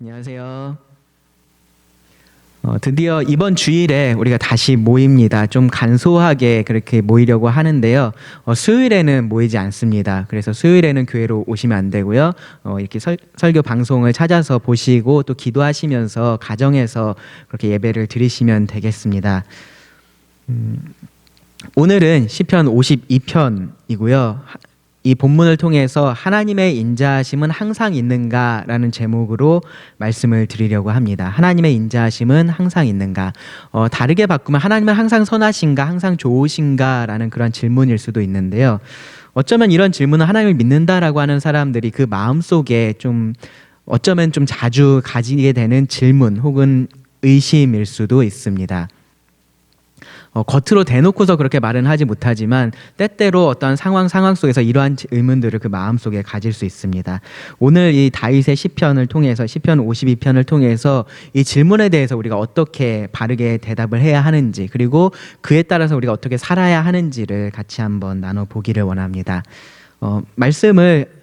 안녕하세요. 드디어 이번 주일에 우리가 다시 모입니다. 좀 간소하게 그렇게 모이려고 하는데요. 수요일에는 모이지 않습니다. 그래서 수요일에는 교회로 오시면 안 되고요. 이렇게 설교 방송을 찾아서 보시고 또 기도하시면서 가정에서 그렇게 예배를 드리시면 되겠습니다. 오늘은 시편 52편이고요. 이 본문을 통해서 하나님의 인자하심은 항상 있는가라는 제목으로 말씀을 드리려고 합니다. 하나님의 인자하심은 항상 있는가? 다르게 바꾸면 하나님은 항상 선하신가, 항상 좋으신가라는 그런 질문일 수도 있는데요. 어쩌면 이런 질문은 하나님을 믿는다라고 하는 사람들이 그 마음속에 어쩌면 좀 자주 가지게 되는 질문 혹은 의심일 수도 있습니다. 겉으로 대놓고서 그렇게 말은 하지 못하지만 때때로 어떤 상황 속에서 이러한 의문들을 그 마음속에 가질 수 있습니다. 오늘 이 다윗의 시편을 통해서 시편 52편을 통해서 이 질문에 대해서 우리가 어떻게 바르게 대답을 해야 하는지 그리고 그에 따라서 우리가 어떻게 살아야 하는지를 같이 한번 나눠보기를 원합니다. 말씀을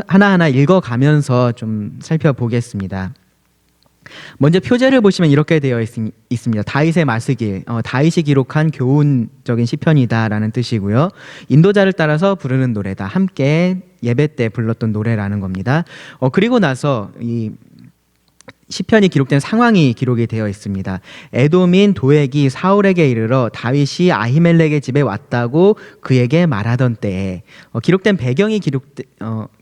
하나하나 읽어가면서 좀 살펴보겠습니다. 먼저 표제를 보시면 이렇게 되어 있습니다. 다윗의 마스길, 다윗이 기록한 교훈적인 시편이다라는 뜻이고요. 인도자를 따라서 부르는 노래다. 함께 예배 때 불렀던 노래라는 겁니다. 그리고 나서 이 시편이 기록된 상황이 기록이 되어 있습니다. 에돔인 도액이 사울에게 이르러 다윗이 아히멜렉의 집에 왔다고 그에게 말하던 때에 기록된 배경이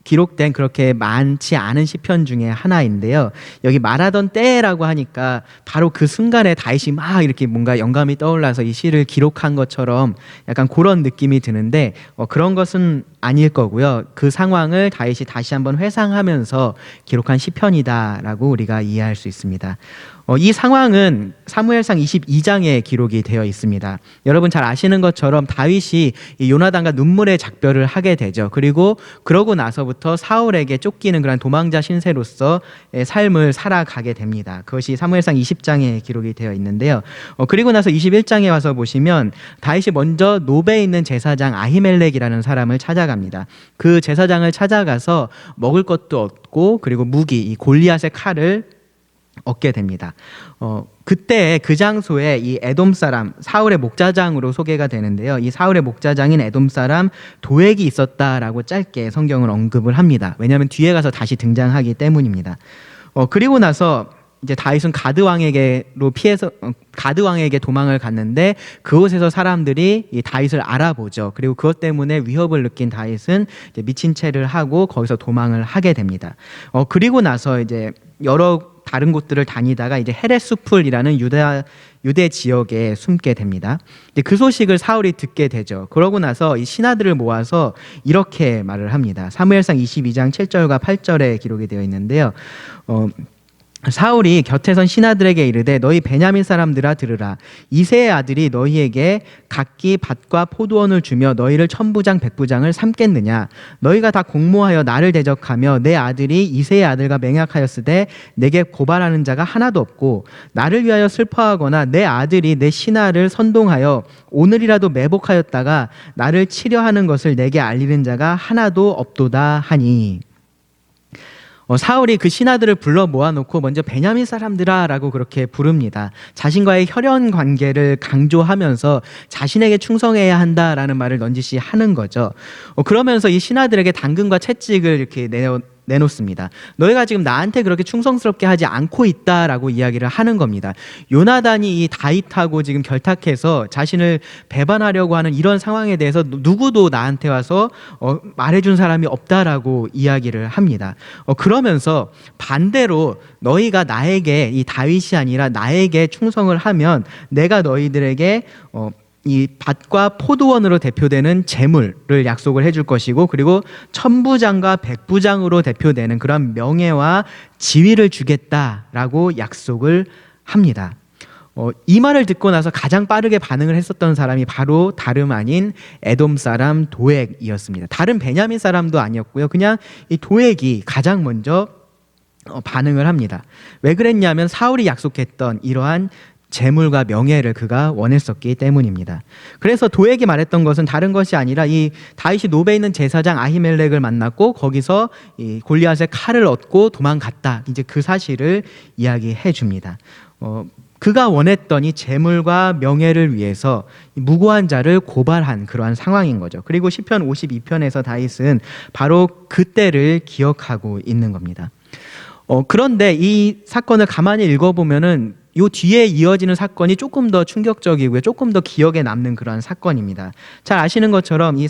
기록된 그렇게 많지 않은 시편 중에 하나인데요. 여기 말하던 때라고 하니까 바로 그 순간에 다윗이 막 이렇게 뭔가 영감이 떠올라서 이 시를 기록한 것처럼 약간 그런 느낌이 드는데 그런 것은 아닐 거고요. 그 상황을 다윗이 다시 한번 회상하면서 기록한 시편이다라고 우리가 이해할 수 있습니다. 이 상황은 사무엘상 22장에 기록이 되어 있습니다. 여러분 잘 아시는 것처럼 다윗이 이 요나단과 눈물의 작별을 하게 되죠. 그러고 나서부터 사울에게 쫓기는 그런 도망자 신세로서 삶을 살아가게 됩니다. 그것이 사무엘상 20장에 기록이 되어 있는데요. 그리고 나서 21장에 와서 보시면 다윗이 먼저 노베에 있는 제사장 아히멜렉이라는 사람을 찾아갑니다. 그 제사장을 찾아가서 먹을 것도 얻고 그리고 무기, 이 골리앗의 칼을 얻게 됩니다. 그때 그 장소에 이 에돔 사람 사울의 목자장으로 소개가 되는데요. 이 사울의 목자장인 에돔 사람 도액이 있었다라고 짧게 성경을 언급을 합니다. 왜냐하면 뒤에 가서 다시 등장하기 때문입니다. 그리고 나서 이제 다윗은 가드 왕에게 도망을 갔는데 그곳에서 사람들이 이 다윗을 알아보죠. 그리고 그것 때문에 위협을 느낀 다윗은 이제 미친 채를 하고 거기서 도망을 하게 됩니다. 그리고 나서 이제 여러 다른 곳들을 다니다가 이제 헤레스풀이라는 유대 지역에 숨게 됩니다. 이제 그 소식을 사울이 듣게 되죠. 그러고 나서 이 신하들을 모아서 이렇게 말을 합니다. 사무엘상 22장 7절과 8절에 기록이 되어 있는데요. 사울이 곁에 선 신하들에게 이르되 너희 베냐민 사람들아 들으라. 이새의 아들이 너희에게 각기 밭과 포도원을 주며 너희를 천부장 백부장을 삼겠느냐. 너희가 다 공모하여 나를 대적하며 내 아들이 이새의 아들과 맹약하였으되 내게 고발하는 자가 하나도 없고 나를 위하여 슬퍼하거나 내 아들이 내 신하를 선동하여 오늘이라도 매복하였다가 나를 치려 하는 것을 내게 알리는 자가 하나도 없도다 하니. 사울이 그 신하들을 불러 모아놓고 먼저 베냐민 사람들아 라고 그렇게 부릅니다. 자신과의 혈연 관계를 강조하면서 자신에게 충성해야 한다라는 말을 넌지시 하는 거죠. 그러면서 이 신하들에게 당근과 채찍을 이렇게 내놓습니다. 너희가 지금 나한테 그렇게 충성스럽게 하지 않고 있다라고 이야기를 하는 겁니다. 요나단이 이 다윗하고 지금 결탁해서 자신을 배반하려고 하는 이런 상황에 대해서 누구도 나한테 와서 말해준 사람이 없다라고 이야기를 합니다. 그러면서 반대로 너희가 나에게 이 다윗이 아니라 나에게 충성을 하면 내가 너희들에게 이 밭과 포도원으로 대표되는 재물을 약속을 해줄 것이고 그리고 천부장과 백부장으로 대표되는 그런 명예와 지위를 주겠다라고 약속을 합니다. 이 말을 듣고 나서 가장 빠르게 반응을 했었던 사람이 바로 다름 아닌 에돔 사람 도액이었습니다. 다른 베냐민 사람도 아니었고요. 그냥 이 도액이 가장 먼저 반응을 합니다. 왜 그랬냐면 사울이 약속했던 이러한 재물과 명예를 그가 원했었기 때문입니다. 그래서 도액이 말했던 것은 다른 것이 아니라 이 다윗이 노베에 있는 제사장 아히멜렉을 만났고 거기서 이 골리앗의 칼을 얻고 도망갔다. 이제 그 사실을 이야기해 줍니다. 그가 원했던 이 재물과 명예를 위해서 무고한 자를 고발한 그러한 상황인 거죠. 그리고 시편 52편에서 다윗은 바로 그때를 기억하고 있는 겁니다. 그런데 이 사건을 가만히 읽어보면은 요 뒤에 이어지는 사건이 조금 더 충격적이고요. 조금 더 기억에 남는 그러한 사건입니다. 잘 아시는 것처럼 이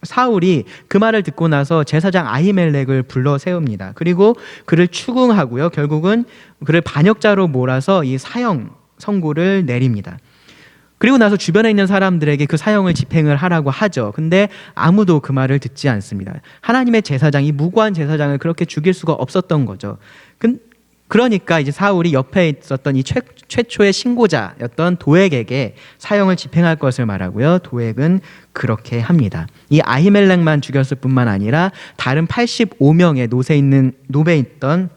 사울이 그 말을 듣고 나서 제사장 아히멜렉을 불러 세웁니다. 그리고 그를 추궁하고요. 결국은 그를 반역자로 몰아서 이 사형 선고를 내립니다. 그리고 나서 주변에 있는 사람들에게 그 사형을 집행을 하라고 하죠. 근데 아무도 그 말을 듣지 않습니다. 하나님의 제사장이 무고한 제사장을 그렇게 죽일 수가 없었던 거죠. 그러니까 이제 사울이 옆에 있었던 이 최초의 신고자였던 도액에게 사형을 집행할 것을 말하고요. 도액은 그렇게 합니다. 이 아히멜렉만 죽였을 뿐만 아니라 다른 85명의 노베에 있던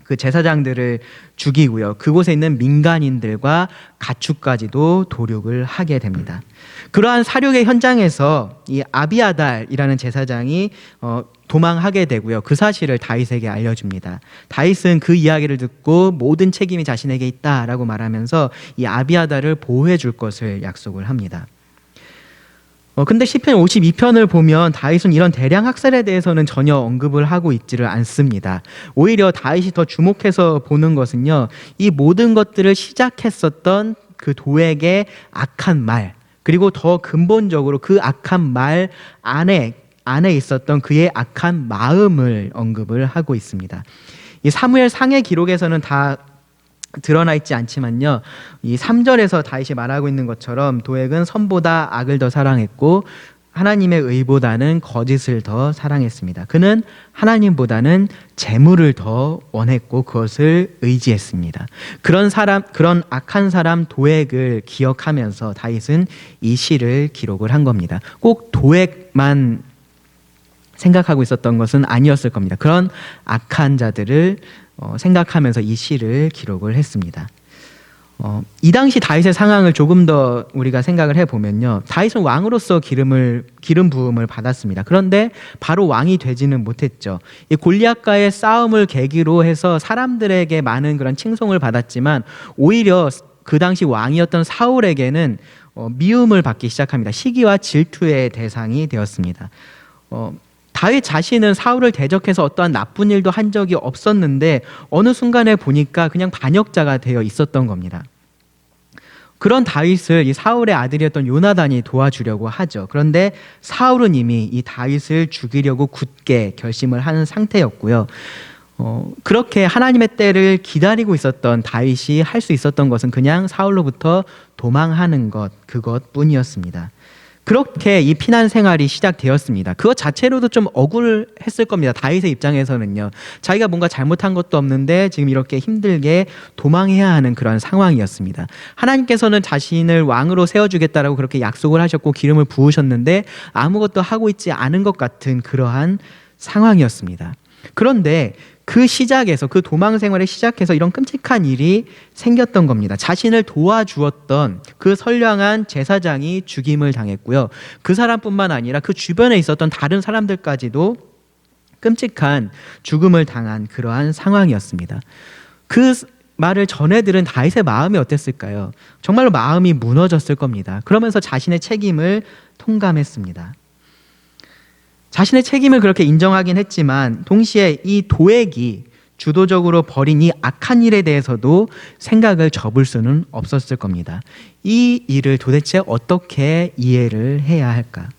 그 제사장들을 죽이고요. 그곳에 있는 민간인들과 가축까지도 도륙을 하게 됩니다. 그러한 사륙의 현장에서 이 아비아달이라는 제사장이 도망하게 되고요. 그 사실을 다윗에게 알려줍니다. 다윗은 그 이야기를 듣고 모든 책임이 자신에게 있다라고 말하면서 이 아비아달을 보호해 줄 것을 약속을 합니다. 근데 시편 52편을 보면 다윗은 이런 대량 학살에 대해서는 전혀 언급을 하고 있지를 않습니다. 오히려 다윗이 더 주목해서 보는 것은요, 이 모든 것들을 시작했었던 그 도액의 악한 말, 그리고 더 근본적으로 그 악한 말 안에 있었던 그의 악한 마음을 언급을 하고 있습니다. 이 사무엘 상의 기록에서는 다 드러나 있지 않지만요, 이 3절에서 다윗이 말하고 있는 것처럼 도액은 선보다 악을 더 사랑했고 하나님의 의보다는 거짓을 더 사랑했습니다. 그는 하나님보다는 재물을 더 원했고 그것을 의지했습니다. 그런 악한 사람 도액을 기억하면서 다윗은 이 시를 기록을 한 겁니다. 꼭 도액만 생각하고 있었던 것은 아니었을 겁니다. 그런 악한 자들을 생각하면서 이 시를 기록을 했습니다. 이 당시 다윗의 상황을 조금 더 우리가 생각을 해보면요, 다윗은 왕으로서 기름 부음을 받았습니다. 그런데 바로 왕이 되지는 못했죠. 이 골리앗과의 싸움을 계기로 해서 사람들에게 많은 그런 칭송을 받았지만 오히려 그 당시 왕이었던 사울에게는 미움을 받기 시작합니다. 시기와 질투의 대상이 되었습니다. 다윗 자신은 사울을 대적해서 어떠한 나쁜 일도 한 적이 없었는데 어느 순간에 보니까 그냥 반역자가 되어 있었던 겁니다. 그런 다윗을 이 사울의 아들이었던 요나단이 도와주려고 하죠. 그런데 사울은 이미 이 다윗을 죽이려고 굳게 결심을 하는 상태였고요. 그렇게 하나님의 때를 기다리고 있었던 다윗이 할 수 있었던 것은 그냥 사울로부터 도망하는 그것뿐이었습니다. 그렇게 이 피난 생활이 시작되었습니다. 그것 자체로도 좀 억울했을 겁니다. 다윗의 입장에서는요. 자기가 뭔가 잘못한 것도 없는데 지금 이렇게 힘들게 도망해야 하는 그런 상황이었습니다. 하나님께서는 자신을 왕으로 세워주겠다라고 그렇게 약속을 하셨고 기름을 부으셨는데 아무것도 하고 있지 않은 것 같은 그러한 상황이었습니다. 그런데 그 도망 생활의 시작에서 이런 끔찍한 일이 생겼던 겁니다. 자신을 도와주었던 그 선량한 제사장이 죽임을 당했고요. 그 사람뿐만 아니라 그 주변에 있었던 다른 사람들까지도 끔찍한 죽음을 당한 그러한 상황이었습니다. 그 말을 전해 들은 다윗의 마음이 어땠을까요? 정말로 마음이 무너졌을 겁니다. 그러면서 자신의 책임을 통감했습니다. 자신의 책임을 그렇게 인정하긴 했지만 동시에 이 도액이 주도적으로 벌인 이 악한 일에 대해서도 생각을 접을 수는 없었을 겁니다. 이 일을 도대체 어떻게 이해를 해야 할까?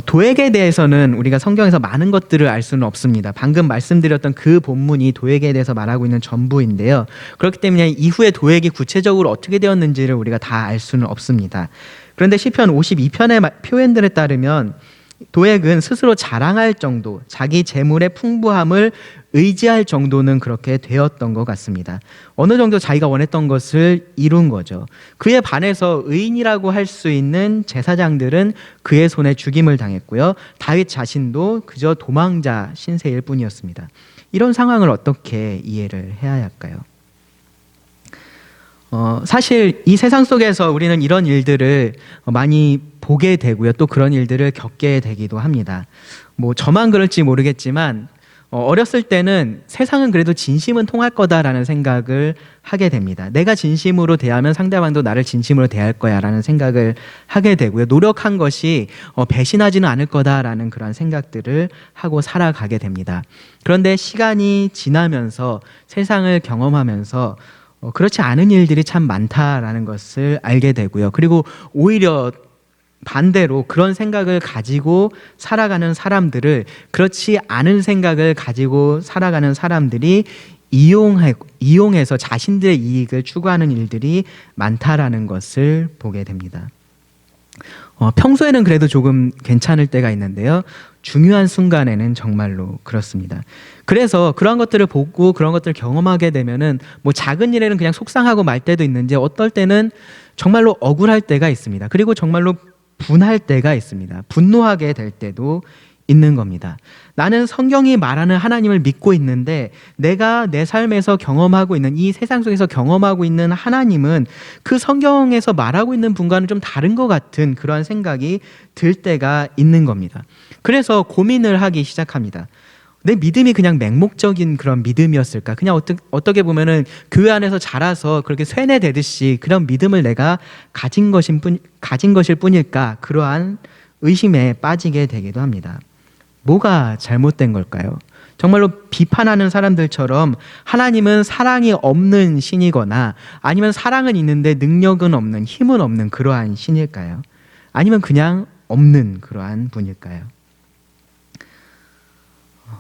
도액에 대해서는 우리가 성경에서 많은 것들을 알 수는 없습니다. 방금 말씀드렸던 그 본문이 도액에 대해서 말하고 있는 전부인데요. 그렇기 때문에 이후에 도액이 구체적으로 어떻게 되었는지를 우리가 다 알 수는 없습니다. 그런데 시편 52편의 표현들에 따르면 도액은 스스로 자랑할 정도, 자기 재물의 풍부함을 의지할 정도는 그렇게 되었던 것 같습니다. 어느 정도 자기가 원했던 것을 이룬 거죠. 그에 반해서 의인이라고 할 수 있는 제사장들은 그의 손에 죽임을 당했고요. 다윗 자신도 그저 도망자 신세일 뿐이었습니다. 이런 상황을 어떻게 이해를 해야 할까요? 사실 이 세상 속에서 우리는 이런 일들을 많이 보게 되고요. 또 그런 일들을 겪게 되기도 합니다. 뭐 저만 그럴지 모르겠지만 어렸을 때는 세상은 그래도 진심은 통할 거다라는 생각을 하게 됩니다. 내가 진심으로 대하면 상대방도 나를 진심으로 대할 거야라는 생각을 하게 되고요. 노력한 것이 배신하지는 않을 거다라는 그런 생각들을 하고 살아가게 됩니다. 그런데 시간이 지나면서 세상을 경험하면서 그렇지 않은 일들이 참 많다라는 것을 알게 되고요. 그리고 오히려 반대로 그런 생각을 가지고 살아가는 사람들을 그렇지 않은 생각을 가지고 살아가는 사람들이 이용해서 자신들의 이익을 추구하는 일들이 많다라는 것을 보게 됩니다. 평소에는 그래도 조금 괜찮을 때가 있는데요. 중요한 순간에는 정말로 그렇습니다. 그래서 그런 것들을 보고 그런 것들을 경험하게 되면은 뭐 작은 일에는 그냥 속상하고 말 때도 있는지 어떨 때는 정말로 억울할 때가 있습니다. 그리고 정말로 분할 때가 있습니다. 분노하게 될 때도 있는 겁니다. 나는 성경이 말하는 하나님을 믿고 있는데 내가 내 삶에서 경험하고 있는 이 세상 속에서 경험하고 있는 하나님은 그 성경에서 말하고 있는 분과는 좀 다른 것 같은 그러한 생각이 들 때가 있는 겁니다. 그래서 고민을 하기 시작합니다. 내 믿음이 그냥 맹목적인 그런 믿음이었을까? 그냥 어떻게 보면은 교회 안에서 자라서 그렇게 쇠뇌되듯이 그런 믿음을 내가 가진 것일 뿐일까? 그러한 의심에 빠지게 되기도 합니다. 뭐가 잘못된 걸까요? 정말로 비판하는 사람들처럼 하나님은 사랑이 없는 신이거나 아니면 사랑은 있는데 능력은 없는, 힘은 없는 그러한 신일까요? 아니면 그냥 없는 그러한 분일까요?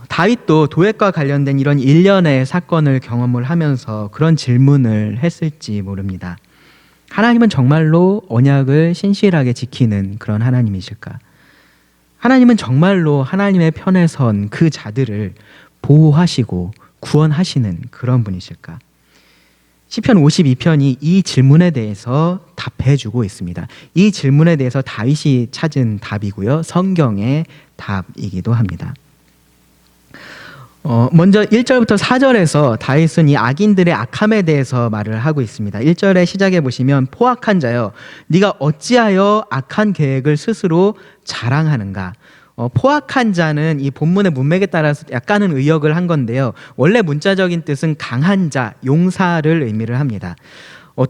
다윗도 도액과 관련된 이런 일련의 사건을 경험을 하면서 그런 질문을 했을지 모릅니다. 하나님은 정말로 언약을 신실하게 지키는 그런 하나님이실까? 하나님은 정말로 하나님의 편에 선 그 자들을 보호하시고 구원하시는 그런 분이실까? 시편 52편이 이 질문에 대해서 답해주고 있습니다. 이 질문에 대해서 다윗이 찾은 답이고요. 성경의 답이기도 합니다. 먼저 1절부터 4절에서 다윗은 이 악인들의 악함에 대해서 말을 하고 있습니다. 1절에 시작해 보시면 포악한 자여 네가 어찌하여 악한 계획을 스스로 자랑하는가. 포악한 자는 이 본문의 문맥에 따라서 약간은 의역을 한 건데요. 원래 문자적인 뜻은 강한 자, 용사를 의미를 합니다.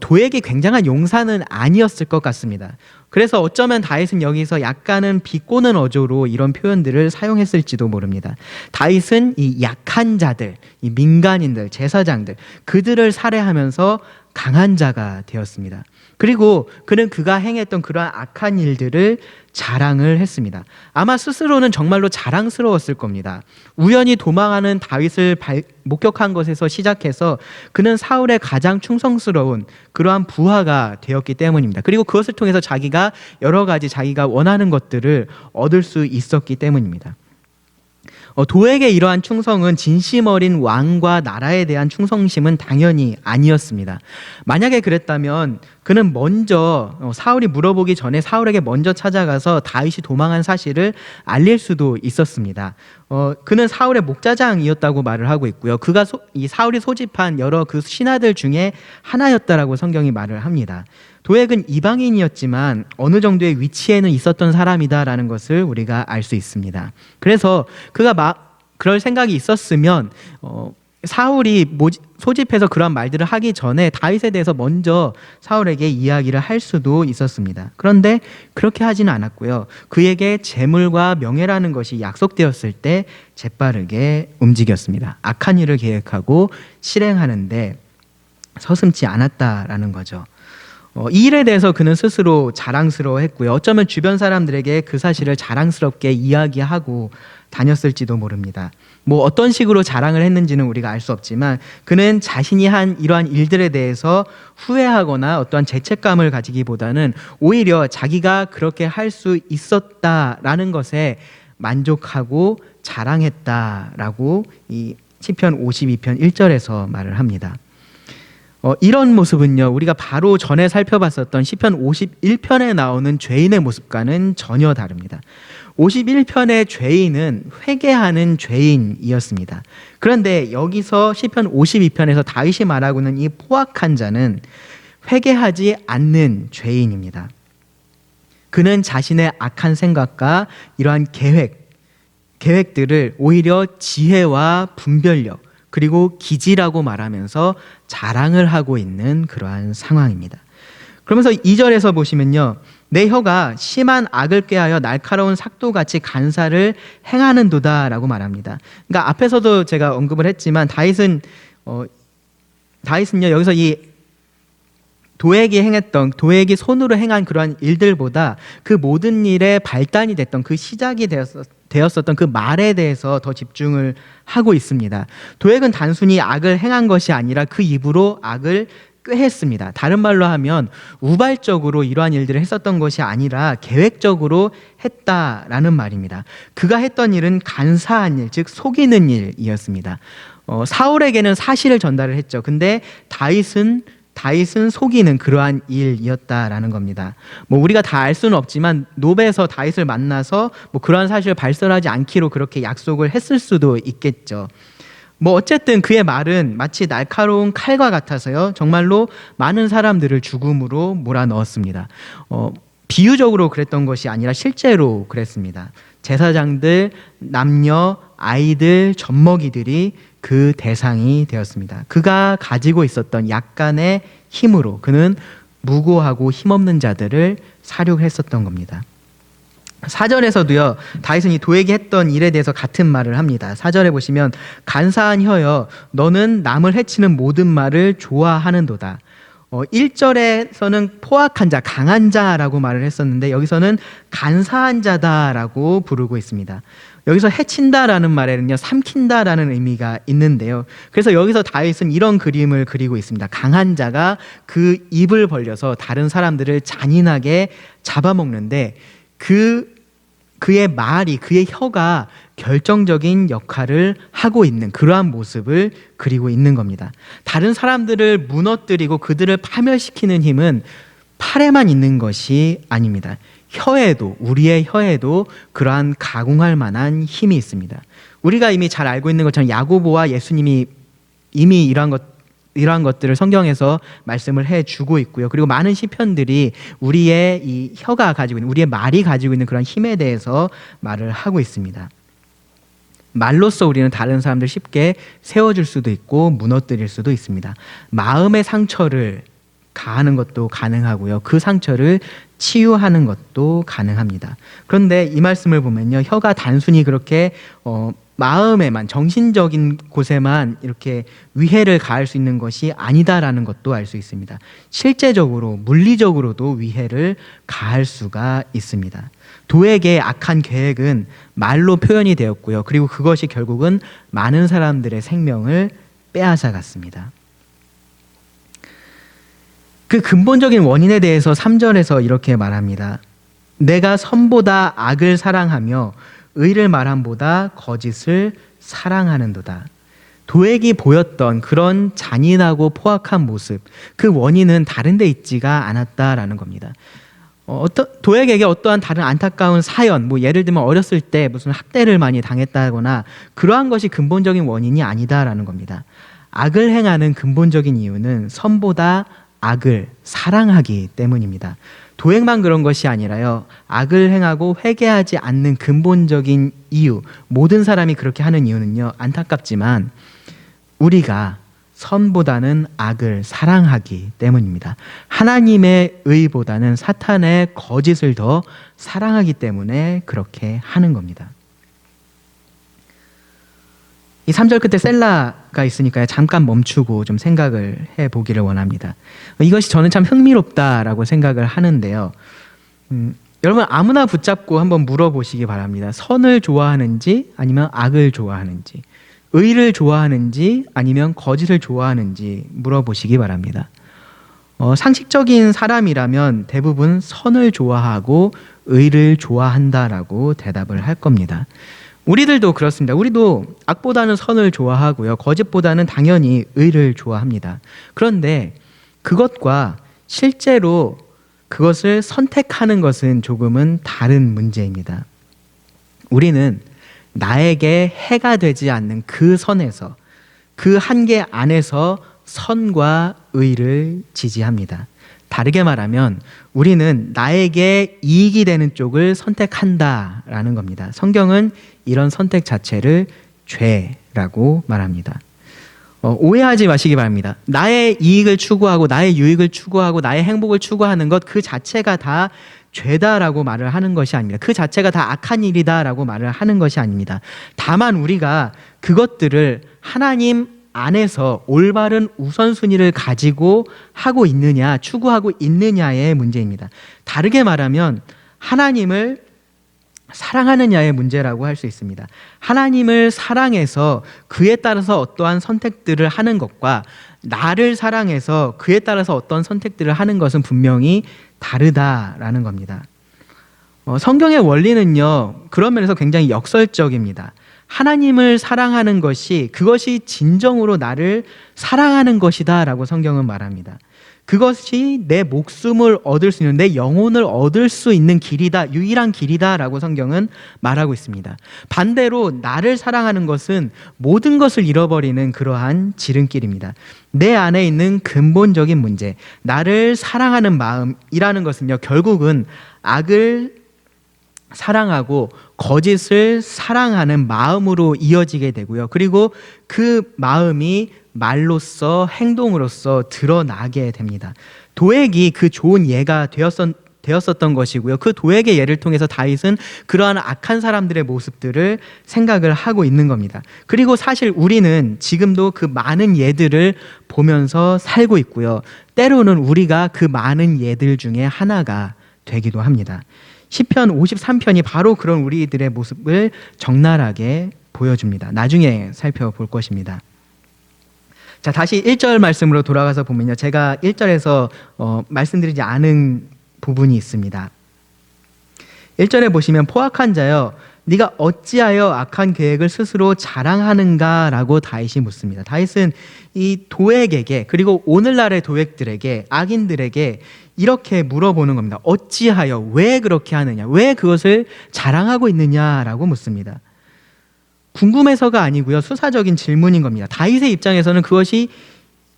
도액이 굉장한 용사는 아니었을 것 같습니다. 그래서 어쩌면 다윗은 여기서 약간은 비꼬는 어조로 이런 표현들을 사용했을지도 모릅니다. 다윗은 이 약한 자들, 이 민간인들, 제사장들, 그들을 살해하면서 강한 자가 되었습니다. 그리고 그는 그가 행했던 그러한 악한 일들을 자랑을 했습니다. 아마 스스로는 정말로 자랑스러웠을 겁니다. 우연히 도망하는 다윗을 목격한 것에서 시작해서 그는 사울의 가장 충성스러운 그러한 부하가 되었기 때문입니다. 그리고 그것을 통해서 자기가 여러 가지 자기가 원하는 것들을 얻을 수 있었기 때문입니다. 도액의 이러한 충성은 진심 어린 왕과 나라에 대한 충성심은 당연히 아니었습니다. 만약에 그랬다면 그는 먼저 사울이 물어보기 전에 사울에게 먼저 찾아가서 다윗이 도망한 사실을 알릴 수도 있었습니다. 그는 사울의 목자장이었다고 말을 하고 있고요. 그가 이 사울이 소집한 여러 그 신하들 중에 하나였다라고 성경이 말을 합니다. 도액은 이방인이었지만 어느 정도의 위치에는 있었던 사람이다라는 것을 우리가 알 수 있습니다. 그래서 그가 그럴 생각이 있었으면 사울이 소집해서 그런 말들을 하기 전에 다윗에 대해서 먼저 사울에게 이야기를 할 수도 있었습니다. 그런데 그렇게 하지는 않았고요. 그에게 재물과 명예라는 것이 약속되었을 때 재빠르게 움직였습니다. 악한 일을 계획하고 실행하는데 서슴지 않았다라는 거죠. 이 일에 대해서 그는 스스로 자랑스러워했고요. 어쩌면 주변 사람들에게 그 사실을 자랑스럽게 이야기하고 다녔을지도 모릅니다. 뭐 어떤 식으로 자랑을 했는지는 우리가 알 수 없지만 그는 자신이 한 이러한 일들에 대해서 후회하거나 어떠한 죄책감을 가지기보다는 오히려 자기가 그렇게 할 수 있었다라는 것에 만족하고 자랑했다라고 이 시편 52편 1절에서 말을 합니다. 이런 모습은요, 우리가 바로 전에 살펴봤었던 시편 51편에 나오는 죄인의 모습과는 전혀 다릅니다. 51편의 죄인은 회개하는 죄인이었습니다. 그런데 여기서 시편 52편에서 다윗이 말하고 있는 이 포악한 자는 회개하지 않는 죄인입니다. 그는 자신의 악한 생각과 이러한 계획들을 오히려 지혜와 분별력 그리고 기지라고 말하면서 자랑을 하고 있는 그러한 상황입니다. 그러면서 2절에서 보시면요, 내 혀가 심한 악을 꾀하여 날카로운 삭도같이 간사를 행하는도다 라고 말합니다. 그러니까 앞에서도 제가 언급을 했지만 다윗은요 여기서 이 도액이 손으로 행한 그러한 일들보다 그 모든 일의 발단이 됐던 그 시작이 되었었던 그 말에 대해서 더 집중을 하고 있습니다. 도액은 단순히 악을 행한 것이 아니라 그 입으로 악을 꾀했습니다. 다른 말로 하면 우발적으로 이러한 일들을 했었던 것이 아니라 계획적으로 했다라는 말입니다. 그가 했던 일은 간사한 일, 즉 속이는 일이었습니다. 사울에게는 사실을 전달을 했죠. 근데 다윗은 속이는 그러한 일이었다라는 겁니다. 우리가 다 알 수는 없지만 노베에서 다윗을 만나서 그러한 사실을 발설하지 않기로 그렇게 약속을 했을 수도 있겠죠. 어쨌든 그의 말은 마치 날카로운 칼과 같아서요, 정말로 많은 사람들을 죽음으로 몰아넣었습니다. 비유적으로 그랬던 것이 아니라 실제로 그랬습니다. 제사장들, 남녀, 아이들, 젖먹이들이 그 대상이 되었습니다. 그가 가지고 있었던 약간의 힘으로 그는 무고하고 힘없는 자들을 살육했었던 겁니다. 4절에서도요, 다윗은 이 도에게 했던 일에 대해서 같은 말을 합니다. 4절에 보시면 간사한 혀여 너는 남을 해치는 모든 말을 좋아하는도다. 1절에서는 포악한 자, 강한 자라고 말을 했었는데 여기서는 간사한 자다라고 부르고 있습니다. 여기서 해친다라는 말에는요, 삼킨다라는 의미가 있는데요. 그래서 여기서 다윗은 이런 그림을 그리고 있습니다. 강한 자가 그 입을 벌려서 다른 사람들을 잔인하게 잡아먹는데 그의 말이, 그의 혀가 결정적인 역할을 하고 있는 그러한 모습을 그리고 있는 겁니다. 다른 사람들을 무너뜨리고 그들을 파멸시키는 힘은 팔에만 있는 것이 아닙니다. 우리의 혀에도 그러한 가공할 만한 힘이 있습니다. 우리가 이미 잘 알고 있는 것처럼 야고보와 예수님이 이미 이러한 것들을 성경에서 말씀을 해주고 있고요. 그리고 많은 시편들이 우리의 이 혀가 가지고 있는, 우리의 말이 가지고 있는 그런 힘에 대해서 말을 하고 있습니다. 말로써 우리는 다른 사람들 쉽게 세워줄 수도 있고 무너뜨릴 수도 있습니다. 마음의 상처를 가하는 것도 가능하고요. 그 상처를 치유하는 것도 가능합니다. 그런데 이 말씀을 보면요, 혀가 단순히 그렇게 마음에만, 정신적인 곳에만 이렇게 위해를 가할 수 있는 것이 아니다라는 것도 알 수 있습니다. 실제적으로, 물리적으로도 위해를 가할 수가 있습니다. 도에게 악한 계획은 말로 표현이 되었고요. 그리고 그것이 결국은 많은 사람들의 생명을 빼앗아갔습니다. 그 근본적인 원인에 대해서 3절에서 이렇게 말합니다. 내가 선보다 악을 사랑하며 의를 말함보다 거짓을 사랑하는도다. 도액이 보였던 그런 잔인하고 포악한 모습, 그 원인은 다른 데 있지가 않았다라는 겁니다. 도액에게 어떠한 다른 안타까운 사연, 예를 들면 어렸을 때 무슨 학대를 많이 당했다거나 그러한 것이 근본적인 원인이 아니다라는 겁니다. 악을 행하는 근본적인 이유는 선보다 악을 사랑하기 때문입니다. 도액만 그런 것이 아니라요, 악을 행하고 회개하지 않는 근본적인 이유, 모든 사람이 그렇게 하는 이유는요, 안타깝지만 우리가 선보다는 악을 사랑하기 때문입니다. 하나님의 의보다는 사탄의 거짓을 더 사랑하기 때문에 그렇게 하는 겁니다. 이 3절 끝에 셀라가 있으니까요, 잠깐 멈추고 좀 생각을 해보기를 원합니다. 이것이 저는 참 흥미롭다라고 생각을 하는데요. 여러분 아무나 붙잡고 한번 물어보시기 바랍니다. 선을 좋아하는지 아니면 악을 좋아하는지, 의를 좋아하는지 아니면 거짓을 좋아하는지 물어보시기 바랍니다. 상식적인 사람이라면 대부분 선을 좋아하고 의를 좋아한다라고 대답을 할 겁니다. 우리들도 그렇습니다. 우리도 악보다는 선을 좋아하고요, 거짓보다는 당연히 의를 좋아합니다. 그런데 그것과 실제로 그것을 선택하는 것은 조금은 다른 문제입니다. 우리는 나에게 해가 되지 않는 그 선에서, 그 한계 안에서 선과 의를 지지합니다. 다르게 말하면 우리는 나에게 이익이 되는 쪽을 선택한다라는 겁니다. 성경은 이런 선택 자체를 죄라고 말합니다. 오해하지 마시기 바랍니다. 나의 이익을 추구하고 나의 유익을 추구하고 나의 행복을 추구하는 것 그 자체가 다 죄다라고 말을 하는 것이 아닙니다. 그 자체가 다 악한 일이다라고 말을 하는 것이 아닙니다. 다만 우리가 그것들을 하나님 안에서 올바른 우선순위를 가지고 하고 있느냐, 추구하고 있느냐의 문제입니다. 다르게 말하면 하나님을 사랑하느냐의 문제라고 할 수 있습니다. 하나님을 사랑해서 그에 따라서 어떠한 선택들을 하는 것과 나를 사랑해서 그에 따라서 어떤 선택들을 하는 것은 분명히 다르다라는 겁니다. 성경의 원리는요, 그런 면에서 굉장히 역설적입니다. 하나님을 사랑하는 것이 그것이 진정으로 나를 사랑하는 것이다 라고 성경은 말합니다. 그것이 내 목숨을 얻을 수 있는, 내 영혼을 얻을 수 있는 길이다, 유일한 길이다 라고 성경은 말하고 있습니다. 반대로 나를 사랑하는 것은 모든 것을 잃어버리는 그러한 지름길입니다. 내 안에 있는 근본적인 문제, 나를 사랑하는 마음이라는 것은요, 결국은 악을 사랑하고 거짓을 사랑하는 마음으로 이어지게 되고요. 그리고 그 마음이 말로써 행동으로써 드러나게 됩니다. 도액이 그 좋은 예가 되었었던 것이고요. 그 도액의 예를 통해서 다윗은 그러한 악한 사람들의 모습들을 생각을 하고 있는 겁니다. 그리고 사실 우리는 지금도 그 많은 예들을 보면서 살고 있고요. 때로는 우리가 그 많은 예들 중에 하나가 되기도 합니다. 시편 53편이 바로 그런 우리들의 모습을 적나라하게 보여줍니다. 나중에 살펴볼 것입니다. 자, 다시 1절 말씀으로 돌아가서 보면요, 제가 1절에서 말씀드리지 않은 부분이 있습니다. 1절에 보시면 포악한 자여 네가 어찌하여 악한 계획을 스스로 자랑하는가 라고 다윗이 묻습니다. 다윗은 이 도액에게, 그리고 오늘날의 도액들에게, 악인들에게 이렇게 물어보는 겁니다. 어찌하여, 왜 그렇게 하느냐, 왜 그것을 자랑하고 있느냐라고 묻습니다. 궁금해서가 아니고요, 수사적인 질문인 겁니다. 다윗의 입장에서는 그것이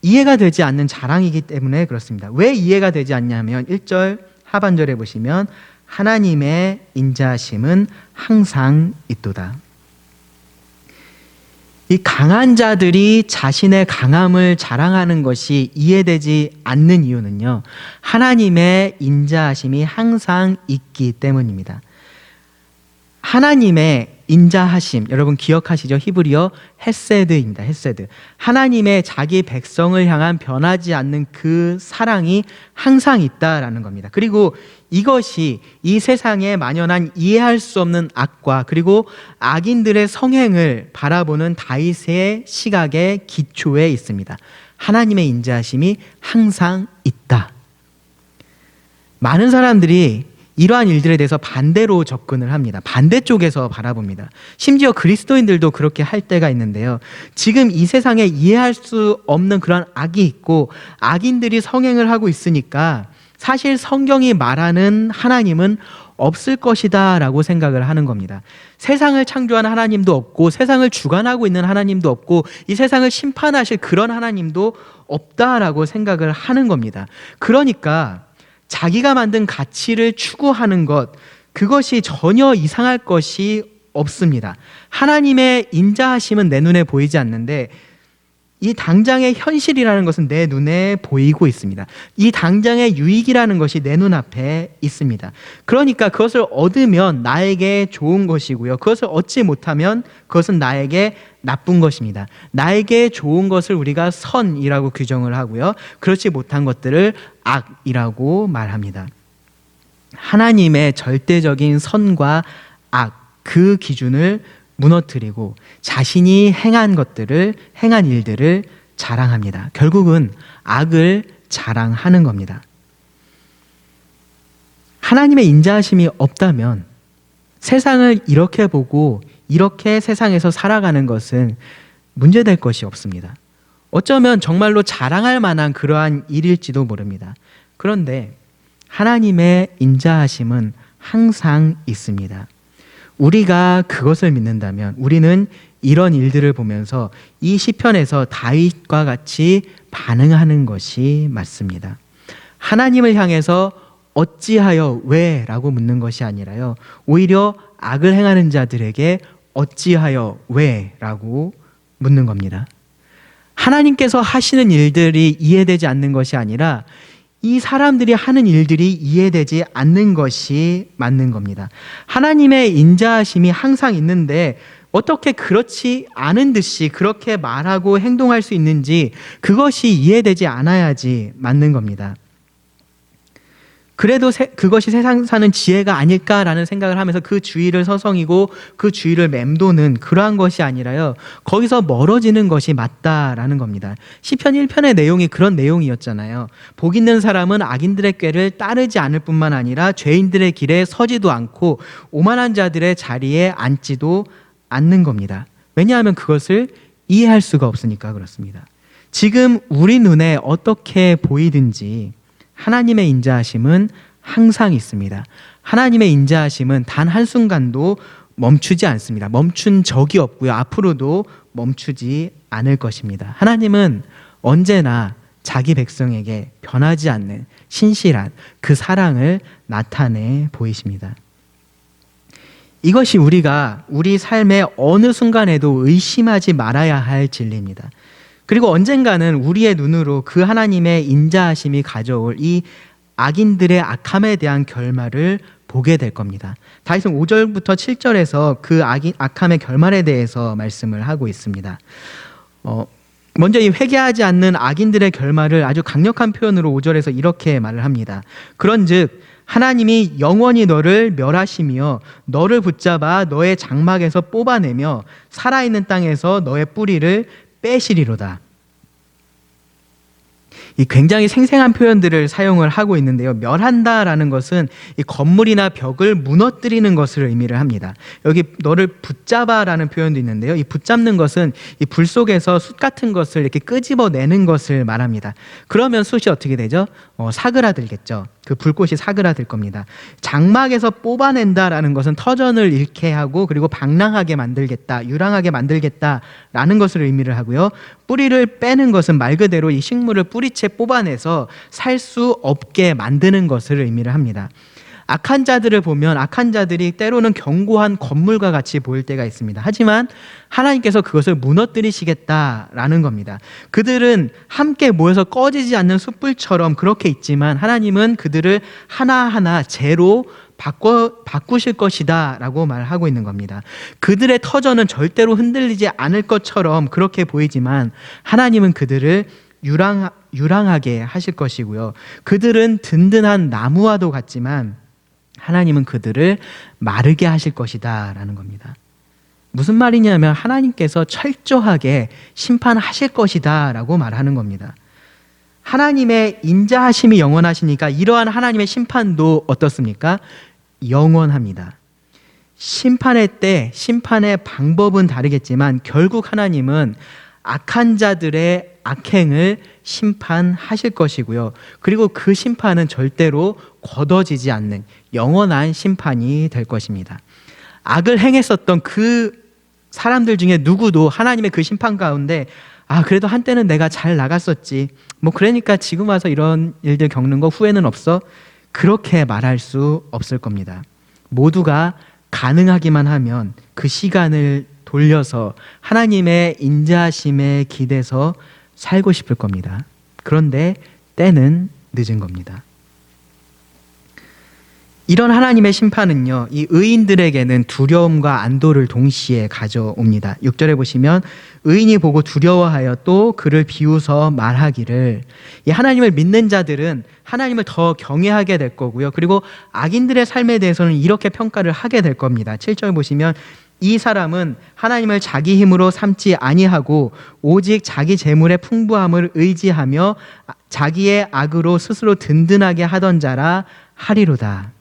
이해가 되지 않는 자랑이기 때문에 그렇습니다. 왜 이해가 되지 않냐면 1절 하반절에 보시면 하나님의 인자하심은 항상 있도다. 이 강한 자들이 자신의 강함을 자랑하는 것이 이해되지 않는 이유는요, 하나님의 인자하심이 항상 있기 때문입니다. 하나님의 인자하심, 여러분 기억하시죠? 히브리어 헤세드입니다. 헤세드. 하나님의 자기 백성을 향한 변하지 않는 그 사랑이 항상 있다라는 겁니다. 그리고 이것이 이 세상에 만연한 이해할 수 없는 악과 그리고 악인들의 성행을 바라보는 다윗의 시각의 기초에 있습니다. 하나님의 인자하심이 항상 있다. 많은 사람들이 이러한 일들에 대해서 반대로 접근을 합니다. 반대쪽에서 바라봅니다. 심지어 그리스도인들도 그렇게 할 때가 있는데요. 지금 이 세상에 이해할 수 없는 그런 악이 있고 악인들이 성행을 하고 있으니까 사실 성경이 말하는 하나님은 없을 것이다 라고 생각을 하는 겁니다. 세상을 창조한 하나님도 없고 세상을 주관하고 있는 하나님도 없고 이 세상을 심판하실 그런 하나님도 없다라고 생각을 하는 겁니다. 그러니까 자기가 만든 가치를 추구하는 것, 그것이 전혀 이상할 것이 없습니다. 하나님의 인자하심은 내 눈에 보이지 않는데 이 당장의 현실이라는 것은 내 눈에 보이고 있습니다. 이 당장의 유익이라는 것이 내 눈앞에 있습니다. 그러니까 그것을 얻으면 나에게 좋은 것이고요. 그것을 얻지 못하면 그것은 나에게 나쁜 것입니다. 나에게 좋은 것을 우리가 선이라고 규정을 하고요. 그렇지 못한 것들을 악이라고 말합니다. 하나님의 절대적인 선과 악, 그 기준을 무너뜨리고 자신이 행한 일들을 자랑합니다. 결국은 악을 자랑하는 겁니다. 하나님의 인자하심이 없다면 세상을 이렇게 보고 이렇게 세상에서 살아가는 것은 문제될 것이 없습니다. 어쩌면 정말로 자랑할 만한 그러한 일일지도 모릅니다. 그런데 하나님의 인자하심은 항상 있습니다. 우리가 그것을 믿는다면 우리는 이런 일들을 보면서 이 시편에서 다윗과 같이 반응하는 것이 맞습니다. 하나님을 향해서 어찌하여 왜? 라고 묻는 것이 아니라요, 오히려 악을 행하는 자들에게 어찌하여 왜? 라고 묻는 겁니다. 하나님께서 하시는 일들이 이해되지 않는 것이 아니라 이 사람들이 하는 일들이 이해되지 않는 것이 맞는 겁니다. 하나님의 인자하심이 항상 있는데 어떻게 그렇지 않은 듯이 그렇게 말하고 행동할 수 있는지, 그것이 이해되지 않아야지 맞는 겁니다. 그래도 그것이 세상 사는 지혜가 아닐까라는 생각을 하면서 그 주위를 서성이고 그 주위를 맴도는 그러한 것이 아니라요, 거기서 멀어지는 것이 맞다라는 겁니다. 시편 1편의 내용이 그런 내용이었잖아요. 복 있는 사람은 악인들의 꾀를 따르지 않을 뿐만 아니라 죄인들의 길에 서지도 않고 오만한 자들의 자리에 앉지도 않는 겁니다. 왜냐하면 그것을 이해할 수가 없으니까 그렇습니다. 지금 우리 눈에 어떻게 보이든지 하나님의 인자하심은 항상 있습니다. 하나님의 인자하심은 단 한순간도 멈추지 않습니다. 멈춘 적이 없고요, 앞으로도 멈추지 않을 것입니다. 하나님은 언제나 자기 백성에게 변하지 않는 신실한 그 사랑을 나타내 보이십니다. 이것이 우리가 우리 삶의 어느 순간에도 의심하지 말아야 할 진리입니다. 그리고 언젠가는 우리의 눈으로 그 하나님의 인자하심이 가져올 이 악인들의 악함에 대한 결말을 보게 될 겁니다. 다윗은 5절부터 7절에서 그 악함의 결말에 대해서 말씀을 하고 있습니다. 먼저 이 회개하지 않는 악인들의 결말을 아주 강력한 표현으로 5절에서 이렇게 말을 합니다. 그런즉 하나님이 영원히 너를 멸하시며 너를 붙잡아 너의 장막에서 뽑아내며 살아있는 땅에서 너의 뿌리를 빼시리로다. 이 굉장히 생생한 표현들을 사용을 하고 있는데요, 멸한다라는 것은 이 건물이나 벽을 무너뜨리는 것을 의미를 합니다. 여기 너를 붙잡아라는 표현도 있는데요, 이 붙잡는 것은 이 불 속에서 숯 같은 것을 이렇게 끄집어내는 것을 말합니다. 그러면 숯이 어떻게 되죠? 사그라들겠죠. 그 불꽃이 사그라들 겁니다. 장막에서 뽑아낸다라는 것은 터전을 잃게 하고 그리고 방랑하게 만들겠다, 유랑하게 만들겠다라는 것을 의미를 하고요, 뿌리를 빼는 것은 말 그대로 이 식물을 뿌리채 뽑아내서 살 수 없게 만드는 것을 의미를 합니다. 악한 자들을 보면 악한 자들이 때로는 견고한 건물과 같이 보일 때가 있습니다. 하지만 하나님께서 그것을 무너뜨리시겠다라는 겁니다. 그들은 함께 모여서 꺼지지 않는 숯불처럼 그렇게 있지만 하나님은 그들을 하나하나 재로 바꾸실 것이다 라고 말하고 있는 겁니다. 그들의 터전은 절대로 흔들리지 않을 것처럼 그렇게 보이지만 하나님은 그들을 유랑하게 하실 것이고요, 그들은 든든한 나무와도 같지만 하나님은 그들을 마르게 하실 것이다 라는 겁니다. 무슨 말이냐면 하나님께서 철저하게 심판하실 것이다 라고 말하는 겁니다. 하나님의 인자하심이 영원하시니까 이러한 하나님의 심판도 어떻습니까? 영원합니다. 심판의 때, 심판의 방법은 다르겠지만 결국 하나님은 악한 자들의 악행을 심판하실 것이고요, 그리고 그 심판은 절대로 거둬지지 않는 영원한 심판이 될 것입니다. 악을 행했었던 그 사람들 중에 누구도 하나님의 그 심판 가운데 그래도 한때는 내가 잘 나갔었지, 그러니까 지금 와서 이런 일들 겪는 거 후회는 없어, 그렇게 말할 수 없을 겁니다. 모두가 가능하기만 하면 그 시간을 돌려서 하나님의 인자하심에 기대서 살고 싶을 겁니다. 그런데 때는 늦은 겁니다. 이런 하나님의 심판은요, 이 의인들에게는 두려움과 안도를 동시에 가져옵니다. 6절에 보시면 의인이 보고 두려워하여 또 그를 비웃어 말하기를, 이 하나님을 믿는 자들은 하나님을 더 경외하게 될 거고요, 그리고 악인들의 삶에 대해서는 이렇게 평가를 하게 될 겁니다. 7절 보시면 이 사람은 하나님을 자기 힘으로 삼지 아니하고 오직 자기 재물의 풍부함을 의지하며 자기의 악으로 스스로 든든하게 하던 자라 하리로다.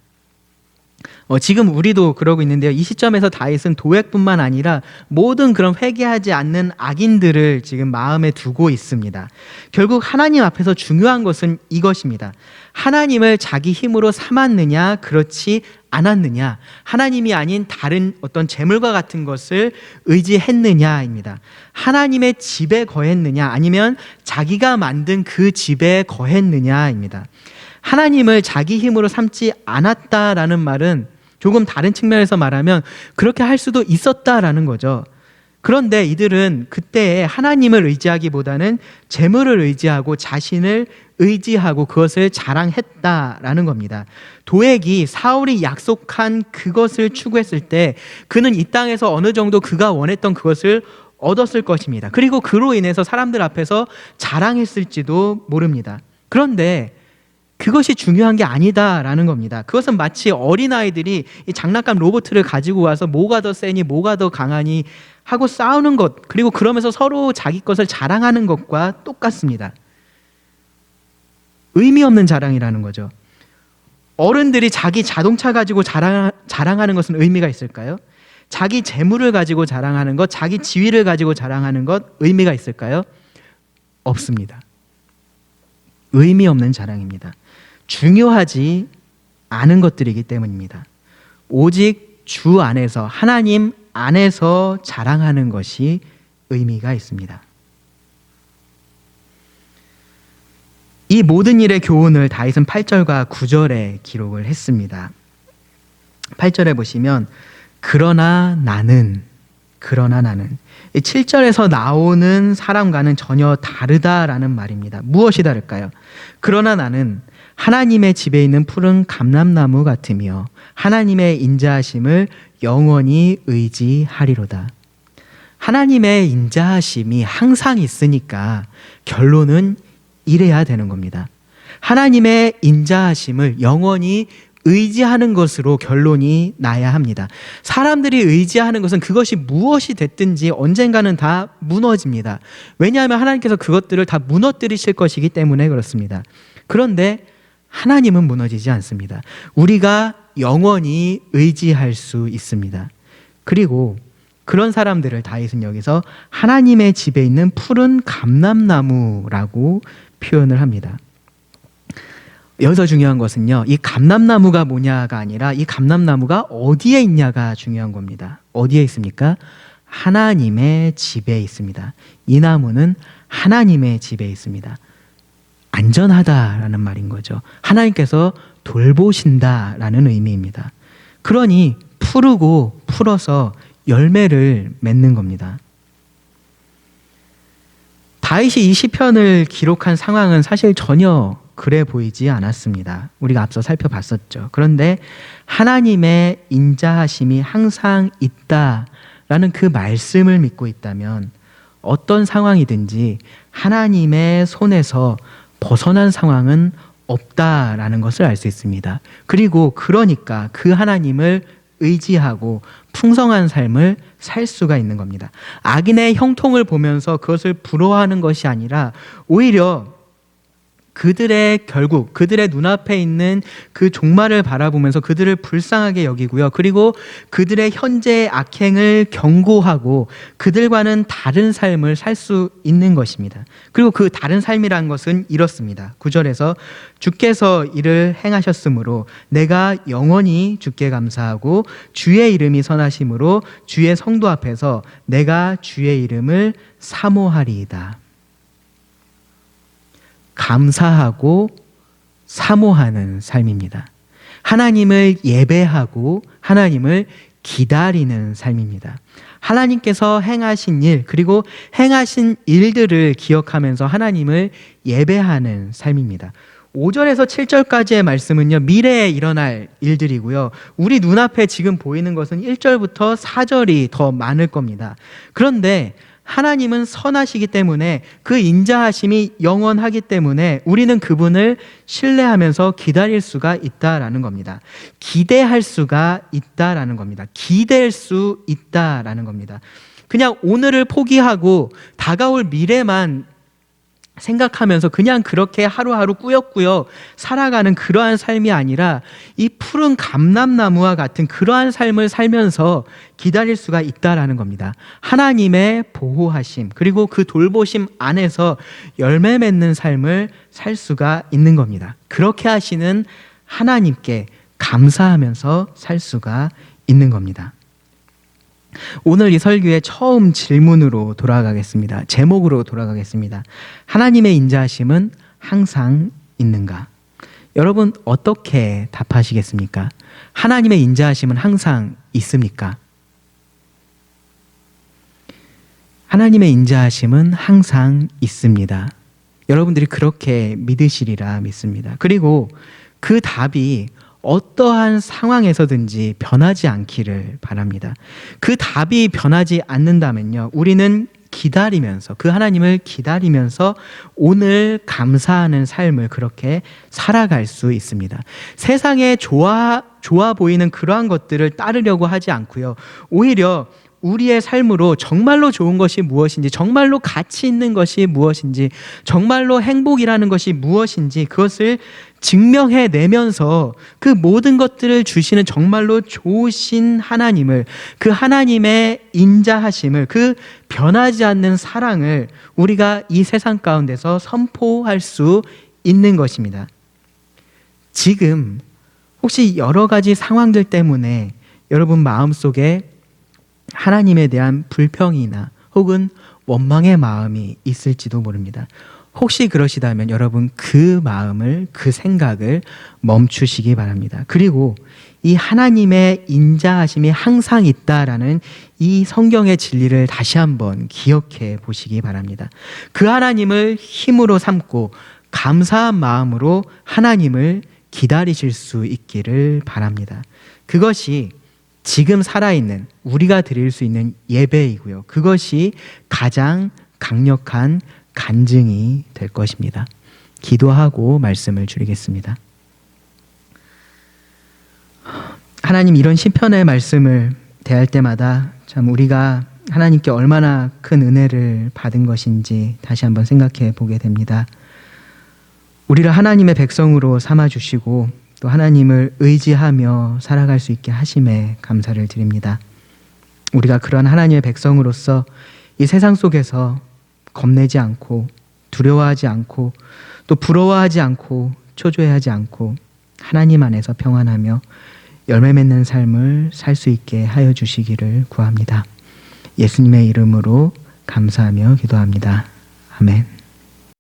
지금 우리도 그러고 있는데요. 이 시점에서 다윗은 도액뿐만 아니라 모든 그런 회개하지 않는 악인들을 지금 마음에 두고 있습니다. 결국 하나님 앞에서 중요한 것은 이것입니다. 하나님을 자기 힘으로 삼았느냐, 그렇지 않았느냐, 하나님이 아닌 다른 어떤 재물과 같은 것을 의지했느냐입니다. 하나님의 집에 거했느냐, 아니면 자기가 만든 그 집에 거했느냐입니다. 하나님을 자기 힘으로 삼지 않았다라는 말은 조금 다른 측면에서 말하면 그렇게 할 수도 있었다라는 거죠. 그런데 이들은 그때에 하나님을 의지하기보다는 재물을 의지하고 자신을 의지하고 그것을 자랑했다라는 겁니다. 도액이 사울이 약속한 그것을 추구했을 때 그는 이 땅에서 어느 정도 그가 원했던 그것을 얻었을 것입니다. 그리고 그로 인해서 사람들 앞에서 자랑했을지도 모릅니다. 그런데 그것이 중요한 게 아니다라는 겁니다. 그것은 마치 어린아이들이 이 장난감 로봇을 가지고 와서 뭐가 더 세니 뭐가 더 강하니 하고 싸우는 것, 그리고 그러면서 서로 자기 것을 자랑하는 것과 똑같습니다. 의미 없는 자랑이라는 거죠. 어른들이 자기 자동차 가지고 자랑하는 것은 의미가 있을까요? 자기 재물을 가지고 자랑하는 것, 자기 지위를 가지고 자랑하는 것, 의미가 있을까요? 없습니다. 의미 없는 자랑입니다. 중요하지 않은 것들이기 때문입니다. 오직 주 안에서, 하나님 안에서 자랑하는 것이 의미가 있습니다. 이 모든 일의 교훈을 다윗은 8절과 9절에 기록을 했습니다. 8절에 보시면 그러나 나는 7절에서 나오는 사람과는 전혀 다르다라는 말입니다. 무엇이 다를까요? 그러나 나는 하나님의 집에 있는 푸른 감람나무 같으며 하나님의 인자하심을 영원히 의지하리로다. 하나님의 인자하심이 항상 있으니까 결론은 이래야 되는 겁니다. 하나님의 인자하심을 영원히 의지하는 것으로 결론이 나야 합니다. 사람들이 의지하는 것은 그것이 무엇이 됐든지 언젠가는 다 무너집니다. 왜냐하면 하나님께서 그것들을 다 무너뜨리실 것이기 때문에 그렇습니다. 그런데 하나님은 무너지지 않습니다. 우리가 영원히 의지할 수 있습니다. 그리고 그런 사람들을 다윗은 여기서 하나님의 집에 있는 푸른 감람나무라고 표현을 합니다. 여기서 중요한 것은요, 이 감람나무가 뭐냐가 아니라 이 감람나무가 어디에 있냐가 중요한 겁니다. 어디에 있습니까? 하나님의 집에 있습니다. 이 나무는 하나님의 집에 있습니다. 안전하다라는 말인 거죠. 하나님께서 돌보신다라는 의미입니다. 그러니 푸르고 풀어서 열매를 맺는 겁니다. 다윗이 이 시편을 기록한 상황은 사실 전혀 그래 보이지 않았습니다. 우리가 앞서 살펴봤었죠. 그런데 하나님의 인자하심이 항상 있다라는 그 말씀을 믿고 있다면 어떤 상황이든지 하나님의 손에서 벗어난 상황은 없다라는 것을 알 수 있습니다. 그리고 그러니까 그 하나님을 의지하고 풍성한 삶을 살 수가 있는 겁니다. 악인의 형통을 보면서 그것을 부러워하는 것이 아니라 오히려 결국 그들의 눈앞에 있는 그 종말을 바라보면서 그들을 불쌍하게 여기고요. 그리고 그들의 현재의 악행을 경고하고 그들과는 다른 삶을 살 수 있는 것입니다. 그리고 그 다른 삶이라는 것은 이렇습니다. 9절에서 주께서 이를 행하셨으므로 내가 영원히 주께 감사하고 주의 이름이 선하심으로 주의 성도 앞에서 내가 주의 이름을 사모하리이다. 감사하고 사모하는 삶입니다. 하나님을 예배하고 하나님을 기다리는 삶입니다. 하나님께서 행하신 일, 그리고 행하신 일들을 기억하면서 하나님을 예배하는 삶입니다. 5절에서 7절까지의 말씀은요, 미래에 일어날 일들이고요. 우리 눈앞에 지금 보이는 것은 1절부터 4절이 더 많을 겁니다. 그런데 하나님은 선하시기 때문에 그 인자하심이 영원하기 때문에 우리는 그분을 신뢰하면서 기다릴 수가 있다라는 겁니다. 기대할 수가 있다라는 겁니다. 기댈 수 있다라는 겁니다. 그냥 오늘을 포기하고 다가올 미래만 생각하면서 그냥 그렇게 하루하루 꾸역꾸역 살아가는 그러한 삶이 아니라 이 푸른 감람나무와 같은 그러한 삶을 살면서 기다릴 수가 있다라는 겁니다. 하나님의 보호하심 그리고 그 돌보심 안에서 열매 맺는 삶을 살 수가 있는 겁니다. 그렇게 하시는 하나님께 감사하면서 살 수가 있는 겁니다. 오늘 이 설교의 처음 질문으로 돌아가겠습니다. 제목으로 돌아가겠습니다. 하나님의 인자하심은 항상 있는가? 여러분 어떻게 답하시겠습니까? 하나님의 인자하심은 항상 있습니까? 하나님의 인자하심은 항상 있습니다. 여러분들이 그렇게 믿으시리라 믿습니다. 그리고 그 답이 어떠한 상황에서든지 변하지 않기를 바랍니다. 그 답이 변하지 않는다면요, 우리는 기다리면서, 그 하나님을 기다리면서 오늘 감사하는 삶을 그렇게 살아갈 수 있습니다. 세상에 좋아 보이는 그러한 것들을 따르려고 하지 않고요, 오히려 우리의 삶으로 정말로 좋은 것이 무엇인지, 정말로 가치 있는 것이 무엇인지, 정말로 행복이라는 것이 무엇인지 그것을 증명해내면서 그 모든 것들을 주시는 정말로 좋으신 하나님을, 그 하나님의 인자하심을, 그 변하지 않는 사랑을 우리가 이 세상 가운데서 선포할 수 있는 것입니다. 지금 혹시 여러 가지 상황들 때문에 여러분 마음속에 하나님에 대한 불평이나 혹은 원망의 마음이 있을지도 모릅니다. 혹시 그러시다면 여러분 그 마음을, 그 생각을 멈추시기 바랍니다. 그리고 이 하나님의 인자하심이 항상 있다라는 이 성경의 진리를 다시 한번 기억해 보시기 바랍니다. 그 하나님을 힘으로 삼고 감사한 마음으로 하나님을 기다리실 수 있기를 바랍니다. 그것이 지금 살아있는 우리가 드릴 수 있는 예배이고요, 그것이 가장 강력한 간증이 될 것입니다. 기도하고 말씀을 줄이겠습니다. 하나님, 이런 시편의 말씀을 대할 때마다 참 우리가 하나님께 얼마나 큰 은혜를 받은 것인지 다시 한번 생각해 보게 됩니다. 우리를 하나님의 백성으로 삼아주시고 또 하나님을 의지하며 살아갈 수 있게 하심에 감사를 드립니다. 우리가 그런 하나님의 백성으로서 이 세상 속에서 겁내지 않고 두려워하지 않고 또 부러워하지 않고 초조해하지 않고 하나님 안에서 평안하며 열매 맺는 삶을 살 수 있게 하여 주시기를 구합니다. 예수님의 이름으로 감사하며 기도합니다. 아멘.